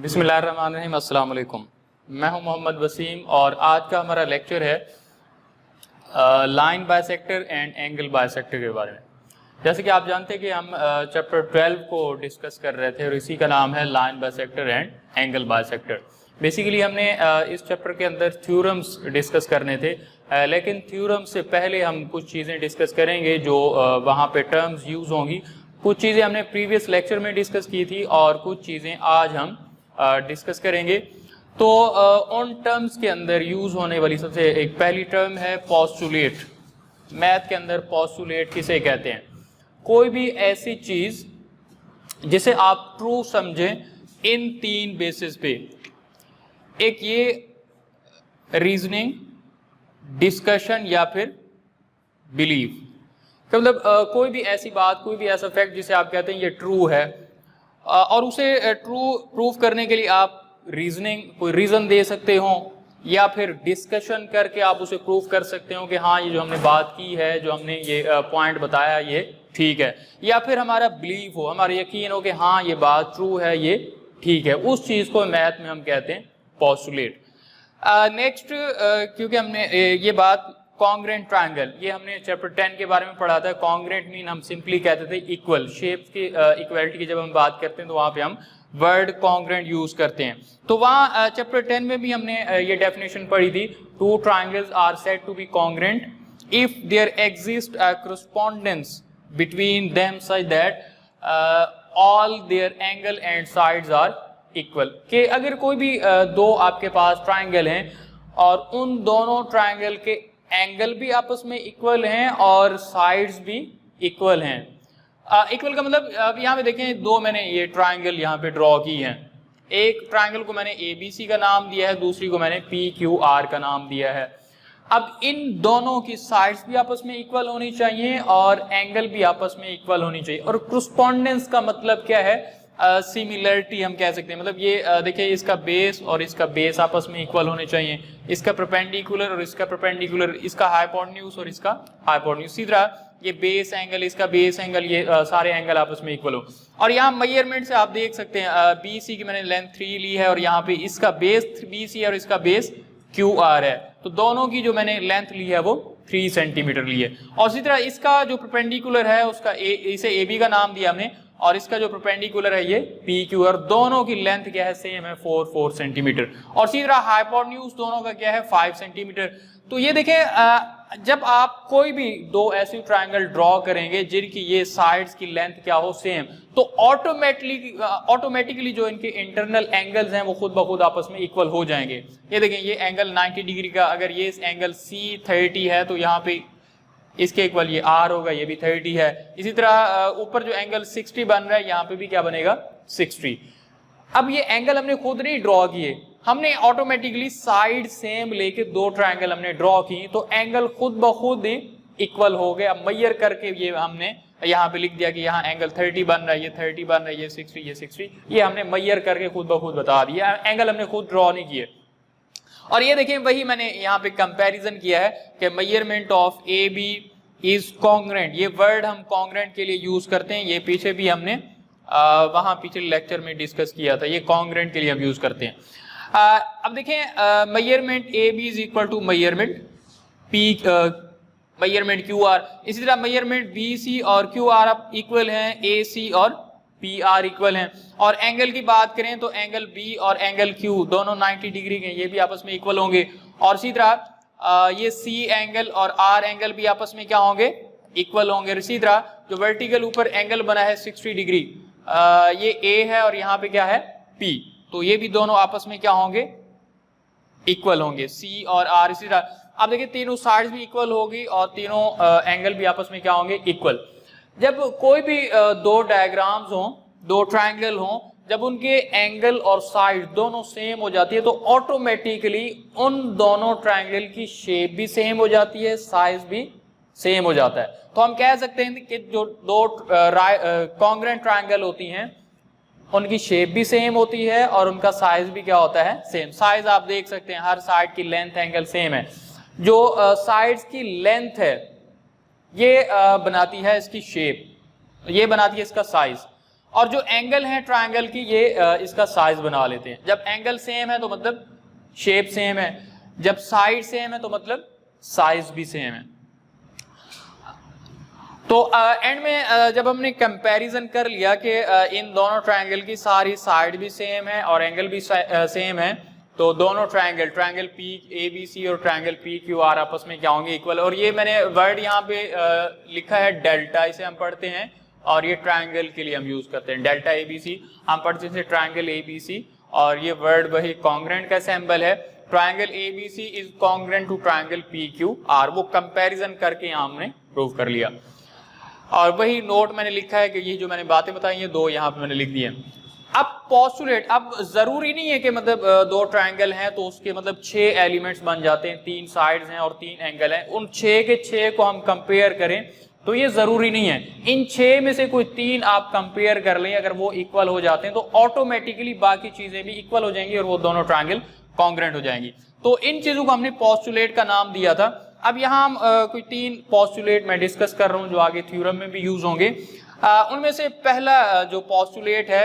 बिस्मिल्लाहिर्रहमानिर्रहीम, अस्सलाम वालेकुम। मैं हूं मोहम्मद वसीम और आज का हमारा लेक्चर है line bisector and angle bisector के बारे में। जैसे कि आप जानते हैं कि हम चैप्टर 12 को डिस्कस कर रहे थे और इसी का नाम है line bisector and angle bisector. Basically हमने इस चैप्टर के अंदर थ्योरम्स डिस्कस करने थे, लेकिन थ्योरम्स से पहले हम कुछ चीज़ें डिस्कस करेंगे जो वहाँ पे टर्म्स यूज़ होंगी। कुछ चीज़ें हमने प्रीवियस लेक्चर में डिस्कस की थी और कुछ चीज़ें आज हम डिस्कस करेंगे। तो उन टर्म्स के अंदर यूज़ होने वाली सबसे एक पहली टर्म है पोस्टुलेट। मैथ के अंदर पोस्टुलेट किसे कहते हैं? कोई भी ऐसी चीज़ जिसे आप ट्रू समझें इन तीन बेसिस पे। एक ये रीजनिंग, डिस्कशन या फिर बिलीव। मतलब कोई भी ऐसी बात, कोई भी ऐसा फैक्ट जिसे आप कहते हैं ये ट्रू है और उसे ट्रू प्रूफ करने के लिए आप रीजनिंग, कोई रीज़न दे सकते हो या फिर डिस्कशन करके आप उसे प्रूफ कर सकते हो कि हाँ ये जो हमने बात की है, जो हमने ये पॉइंट बताया ये ठीक है, या फिर हमारा बिलीव हो, हमारा यकीन हो कि हाँ ये बात ट्रू है, ये ठीक है। उस चीज़ को मैथ में हम कहते हैं पोस्टुलेट। नेक्स्ट, क्योंकि हमने ये बात कॉन्ग्रेंट ट्रायंगल, ये हमने चैप्टर 10 के बारे में पढ़ा था। कॉन्ग्रेंट मीन हम सिंपली कहते थे इक्वल, शेप्स की इक्वलिटी की जब हम बात करते हैं तो वहाँ पे हम वर्ड कॉन्ग्रेंट यूज करते हैं। तो वहाँ चैप्टर 10 में भी हमने ये डेफिनेशन पढ़ी थी, two triangles are said to be congruent if there exist a correspondence between them such that all their angle and sides are equal। कि अगर कोई भी दो आपके पास ट्रायंगल हैं और उन दोनों ट्रायंगल के एंगल भी आपस में इक्वल हैं और साइड्स भी इक्वल हैं। इक्वल का मतलब अब यहाँ पे देखें, दो मैंने ये ट्रायंगल यहाँ पे ड्रॉ की हैं। एक ट्रायंगल को मैंने ABC का नाम दिया है, दूसरी को मैंने PQR का नाम दिया है। अब इन दोनों की साइड्स भी आपस में इक्वल होनी चाहिए और एंगल भी आपस में इक्वल होनी चाहिए। और correspondence का मतलब क्या है? सिमिलरिटी हम कह सकते हैं। मतलब ये देखिए, इसका बेस और इसका बेस आपस में इक्वल होने चाहिए, इसका परपेंडिकुलर और इसका परपेंडिकुलर, इसका हाइपोटेन्यूज और इसका हाइपोटेन्यूज। इसी तरह ये बेस एंगल, इसका बेस एंगल, ये सारे एंगल आपस में इक्वल हो। और यहाँ मेजरमेंट से आप देख सकते हैं BC की मैंने लेंथ 3 ली है और यहाँ पे इसका बेस BC है और इसका बेस QR है। तो दोनों की जो मैंने लेंथ ली है वो 3 सेंटीमीटर ली है। और इसी तरह इसका जो परपेंडिकुलर है उसका इसे AB का नाम दिया हमने और इसका जो परपेंडिकुलर है ये PQ, और दोनों की लेंथ क्या है? सेम है, 4 सेंटीमीटर। और इसी तरह हाइपोटेन्यूज दोनों का क्या है? 5 सेंटीमीटर। तो ये देखें, जब आप कोई भी दो ऐसी ट्रायंगल ड्रॉ करेंगे जिनकी ये साइड्स की लेंथ क्या हो? सेम, तो ऑटोमेटिकली जो इनके इंटरनल एंगल्स हैं वो खुद ब खुद आपस में इक्वल हो जाएंगे। ये देखें, ये एंगल 90 डिग्री का, अगर ये एंगल C30 है तो यहाँ पे इसके इक्वल ये R होगा, ये भी 30 है। इसी तरह ऊपर जो एंगल 60 बन रहा है यहाँ पे भी क्या बनेगा? 60। अब ये एंगल हमने खुद नहीं ड्रॉ किए, हमने ऑटोमेटिकली साइड सेम लेके दो ट्रायंगल हमने ड्रॉ की तो एंगल खुद ब खुद इक्वल हो गए। अब मेजर करके ये हमने यहाँ पे लिख दिया कि यहाँ एंगल 30 बन रहा है, ये 30 बन रहा है, ये 60, ये 60, ये हमने मेजर करके खुद ब खुद बता दिया। एंगल हमने खुद ड्रॉ नहीं किए। और ये देखें, वही मैंने यहाँ पे कंपैरिजन किया है कि measurement of AB is congruent. ये वर्ड हम कॉन्ग्रेंट के लिए यूज करते हैं, ये पीछे भी हमने वहां पिछले लेक्चर में डिस्कस किया था। ये कॉन्ग्रेंट के लिए हम यूज करते हैं। अब देखें, measurement AB is equal to measurement QR। इसी तरह मेजरमेंट BC और QR अब इक्वल हैं, AC और PR इक्वल हैं। और एंगल की बात करें तो एंगल B और एंगल Q दोनों 90 डिग्री के, ये भी आपस में इक्वल होंगे। और इसी तरह ये C एंगल और R एंगल भी आपस में क्या होंगे? इक्वल होंगे। इसी तरह जो वर्टिकल ऊपर एंगल बना है 60 डिग्री, ये A है और यहाँ पे क्या है? P, तो ये भी दोनों आपस में क्या होंगे? इक्वल होंगे, C और R। इसी तरह अब देखिए, तीनों साइड्स भी इक्वल होगी और तीनों एंगल भी आपस में क्या होंगे? इक्वल। जब कोई भी दो डायग्राम्स हों, दो ट्रायंगल हों, जब उनके एंगल और साइड दोनों सेम हो जाती है तो ऑटोमेटिकली उन दोनों ट्रायंगल की शेप भी सेम हो जाती है, साइज भी सेम हो जाता है। तो हम कह सकते हैं कि जो दो कॉन्ग्रेंट ट्रायंगल होती हैं उनकी शेप भी सेम होती है और उनका साइज भी क्या होता है? सेम। साइज आप देख सकते हैं, हर साइड की लेंथ एंगल सेम है। जो साइड्स की लेंथ है ये बनाती है इसकी शेप, ये बनाती है इसका साइज। और जो एंगल है ट्रायंगल की ये इसका साइज बना लेते हैं। जब एंगल सेम है तो मतलब शेप सेम है, जब साइड सेम है तो मतलब साइज भी सेम है। तो एंड में जब हमने कंपैरिजन कर लिया कि इन दोनों ट्रायंगल की सारी साइड भी सेम है और एंगल भी सेम है, तो दोनों triangle P A B C और ट्रायंगल पी क्यू आर आपस में क्या होंगे, इक्वल। और ये मैंने वर्ड यहाँ पे लिखा है डेल्टा, इसे हम पढ़ते हैं और ये ट्रायंगल के लिए हम यूज करते हैं डेल्टा ए बी सी, हम पढ़ते हैं ट्रायंगल ए बी सी, और ये वर्ड वही कॉन्ग्रेंट का सिंबल है। Triangle A B C is congruent to triangle P Q R, वो कंपैरिजन करके यहाँ हमने प्रूव कर लिया। और वही नोट मैंने लिखा है कि ये जो मैंने बातें बताई ये दो यहाँ पे मैंने लिख दिए। अब पोस्टुलेट, अब जरूरी नहीं है कि मतलब दो ट्रायंगल हैं तो उसके मतलब 6 एलिमेंट्स बन जाते हैं, 3 साइड्स हैं और 3 एंगल हैं, उन 6 के 6 को हम कंपेयर करें तो ये जरूरी नहीं है। इन 6 में से कोई 3 आप कंपेयर कर लें, अगर वो इक्वल हो जाते हैं तो ऑटोमेटिकली बाकी चीजें भी इक्वल हो जाएंगी और वो दोनों ट्रायंगल कॉन्ग्रेंट हो जाएंगी। तो इन चीजों को हमने पोस्टुलेट का नाम दिया था। अब यहाँ हम कोई 3 पोस्टुलेट मैं डिस्कस कर रहा हूँ जो आगे थ्योरम में भी यूज होंगे। उनमें से पहला जो पोस्टुलेट है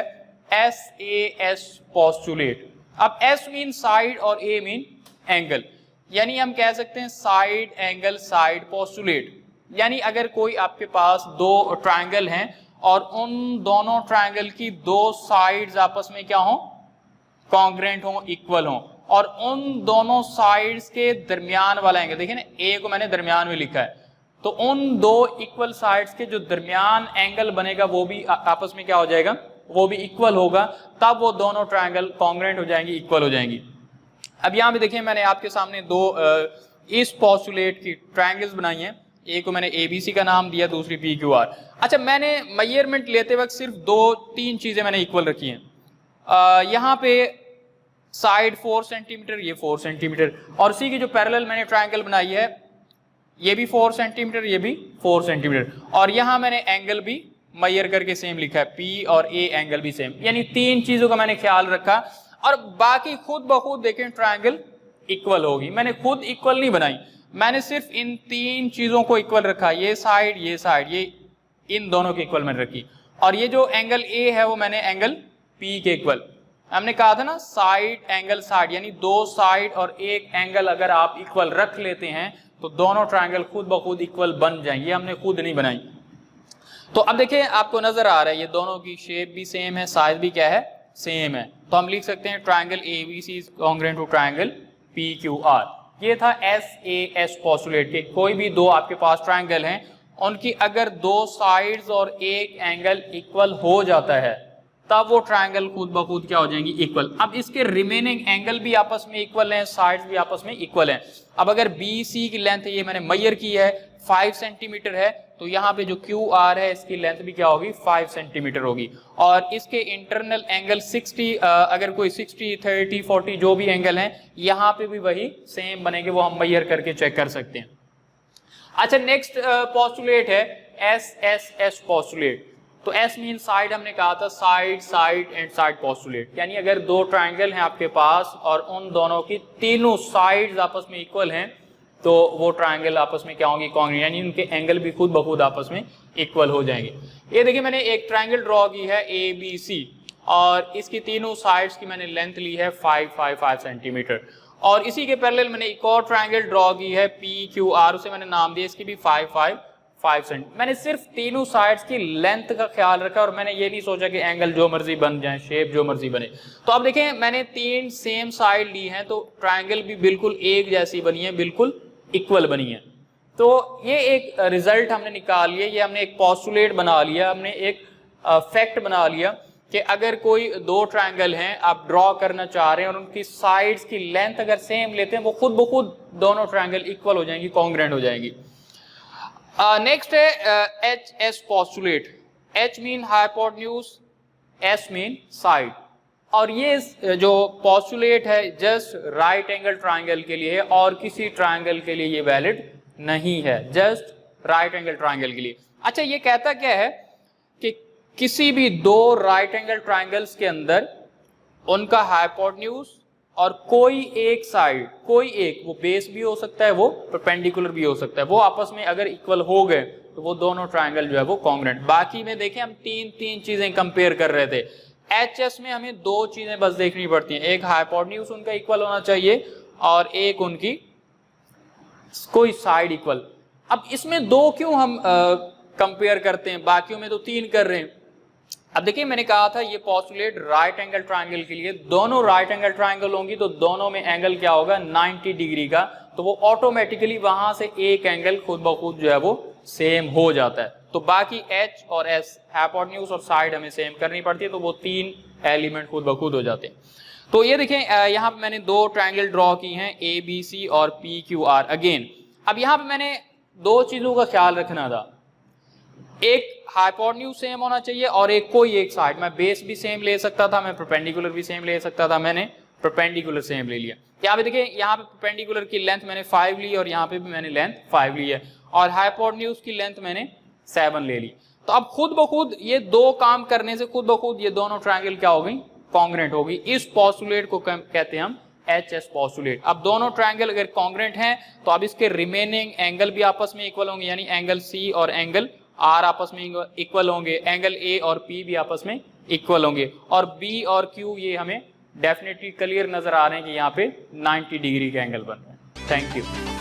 SAS पोस्टुलेट। अब S मीन साइड और A मीन एंगल, यानी हम कह सकते हैं साइड एंगल साइड पोस्टुलेट। यानी अगर कोई आपके पास 2 ट्रायंगल हैं और उन दोनों ट्रायंगल की 2 साइड्स आपस में क्या हो, कॉन्ग्रेंट हो, इक्वल हो, और उन दोनों साइड्स के दरमियान वाला एंगल, देखिए ना ए को मैंने दरमियान में लिखा है, तो उन 2 इक्वल साइड्स के जो दरमियान एंगल बनेगा वो भी आपस में क्या हो जाएगा, वो भी इक्वल होगा, तब वो दोनों ट्रायंगल कॉन्ग्रेंट हो जाएंगी, इक्वल हो जाएंगी। अब यहाँ पे देखिए मैंने आपके सामने 2 इस पोस्टुलेट की ट्रायंगल्स बनाई हैं, एक को मैंने ABC का नाम दिया, दूसरी PQR। अच्छा, मैंने मेजरमेंट लेते वक्त सिर्फ 2-3 चीजें मैंने इक्वल रखी हैं। यहाँ पे साइड 4 सेंटीमीटर, ये 4 सेंटीमीटर, और सी की जो पैरेलल मैंने ट्रायंगल बनाई है ये भी 4 सेंटीमीटर, ये भी 4 सेंटीमीटर, और यहाँ मैंने एंगल भी मेजर करके सेम लिखा है, P और A एंगल भी सेम, यानी 3 चीजों का मैंने ख्याल रखा। और बाकी खुद ब खुद देखें ट्रायंगल इक्वल होगी, मैंने खुद इक्वल नहीं बनाई, मैंने सिर्फ इन 3 चीजों को इक्वल रखा, ये साइड ये इन दोनों की इक्वल मैंने रखी, और ये जो एंगल A है वो मैंने एंगल P के इक्वल। हमने कहा था ना साइड एंगल साइड, यानी 2 साइड और एक एंगल अगर आप इक्वल रख लेते हैं तो दोनों ट्रायंगल खुद ब खुद इक्वल बन जाएंगे, हमने खुद नहीं बनाई। तो अब देखिए आपको नजर आ रहा है ये दोनों की शेप भी सेम है, साइज भी क्या है, सेम है, तो हम लिख सकते हैं triangle ABC is congruent to triangle PQR। ये था SAS पोस्टुलेट के कोई भी 2 आपके पास ट्रायंगल हैं, उनकी अगर 2 साइड्स और एक एंगल इक्वल हो जाता है तब वो ट्रायंगल खुद ब खुद क्या हो जाएंगी, इक्वल। अब इसके रिमेनिंग एंगल भी आपस में इक्वल हैं, साइड्स भी आपस में इक्वल हैं। अब अगर BC की लेंथ है, ये मैंने मेजर की है, 5 सेंटीमीटर है, तो यहाँ पे जो QR है इसकी लेंथ भी क्या होगी, 5 सेंटीमीटर होगी, और इसके इंटरनल एंगल 60, अगर कोई 60, 30, 40 जो भी एंगल हैं यहाँ पे भी वही सेम बनेंगे, वो हम मेजर करके चेक कर सकते हैं। अच्छा, नेक्स्ट पोस्टुलेट है SSS पोस्टुलेट। तो S मीन साइड, हमने कहा था साइड एंड साइड पोस्टुलेट, यानी अगर 2 ट्रायंगल हैं आपके पास और उन दोनों की तीनों साइड्स आपस में इक्वल हैं तो वो ट्रायंगल आपस में क्या होंगे, कॉन्ग्रेंट, यानी उनके एंगल भी खुद ब खुद आपस में इक्वल हो जाएंगे। ये देखिए मैंने एक ट्रायंगल ड्रॉ की है ABC और इसकी तीनों साइड्स की मैंने लेंथ ली है 5 सेंटीमीटर, और इसी के पैरेलल मैंने एक और ट्रायंगल ड्रॉ की है PQR, उसे मैंने नाम दिया, इसकी भी 5 सेंटीमीटर। मैंने सिर्फ तीनों साइड्स की लेंथ का ख्याल रखा और मैंने ये नहीं सोचा कि एंगल जो मर्जी बन जाए, शेप जो मर्जी बने। तो अब देखें मैंने 3 सेम साइड ली हैं तो ट्रायंगल भी बिल्कुल एक जैसी बनी है, बिल्कुल इक्वल बनी है। तो ये एक रिजल्ट हमने निकाल लिया, ये हमने एक पोस्टुलेट बना लिया, हमने एक फैक्ट बना लिया कि अगर कोई 2 ट्रायंगल हैं आप ड्रॉ करना चाह रहे हैं और उनकी साइड्स की लेंथ अगर सेम लेते हैं वो खुद ब खुद दोनों ट्रायंगल इक्वल हो जाएंगी, कॉन्ग्रेंट हो जाएंगी। नेक्स्ट है HS postulate. H mean hypotenuse, S mean side, और ये जो पोस्टुलेट है जस्ट राइट एंगल ट्रायंगल के लिए है और किसी ट्रायंगल के लिए ये वैलिड नहीं है, जस्ट राइट एंगल ट्रायंगल के लिए। अच्छा, ये कहता क्या है कि किसी भी 2 राइट एंगल ट्रायंगल्स के अंदर उनका हाइपोटेन्यूज और कोई एक साइड, कोई एक, वो बेस भी हो सकता है, वो परपेंडिकुलर भी हो सकता है, वो आपस में अगर इक्वल हो गए तो वो दोनों ट्रायंगल जो है वो कॉन्ग्रुएंट। बाकी में देखें हम तीन चीजें कंपेयर कर रहे थे। एचएस में हमें दो चीजें बस देखनी पड़ती हैं, एक हाइपोटेन्यूज उनका इक्वल होना चाहिए और एक उनकी कोई साइड इक्वल। अब इसमें दो क्यों हम कंपेयर करते हैं, बाकियों में तो तीन कर रहे हैं। अब देखिए मैंने कहा था ये पोस्टुलेट राइट एंगल ट्रायंगल के लिए, दोनों राइट एंगल ट्रायंगल होंगी तो दोनों में एंगल क्या होगा 90 डिग्री का, तो वो ऑटोमेटिकली वहां से एक एंगल खुद ब खुद जो है वो सेम हो जाता है। तो बाकी एच और एस हाइपोटेन्यूज और साइड हमें सेम करनी पड़ती है, तो वो तीन एलिमेंट खुद ब खुद हो जाते हैं। तो ये देखें यहाँ पे मैंने दो ट्रायंगल ड्रॉ की हैं, ए बी सी और पी क्यू आर अगेन। अब यहाँ पे मैंने दो चीजों का ख्याल रखना था, एक हाइपोटेन्यूज सेम होना चाहिए और एक कोई एक साइड। मैं बेस भी सेम ले सकता था, मैं परपेंडिकुलर भी सेम ले सकता था, मैंने परपेंडिकुलर सेम ले लिया। यहाँ पे देखिए यहाँ पे परपेंडिकुलर की लेंथ मैंने 5 ली और यहाँ पे भी मैंने लेंथ 5 ली है और हाइपोटेन्यूज की लेंथ मैंने 7 ले ली। तो अब खुद ब खुद ये दो काम करने से खुद ब खुद ये दोनों ट्रायंगल क्या हो गई, कॉन्ग्रुएंट हो गई। इस पोस्टुलेट को कहते हैं हम एच पोस्टुलेट। अब दोनों ट्रायंगल अगर कॉन्ग्रुएंट हैं तो अब इसके रिमेनिंग एंगल भी आपस में इक्वल होंगे, यानी एंगल सी और एंगल आर आपस में इक्वल होंगे, एंगल ए और पी भी आपस में इक्वल होंगे और बी और क्यू ये हमें डेफिनेटली क्लियर नजर आ रहे हैं कि यहाँ पे 90 डिग्री के एंगल बन रहे हैं। Thank you.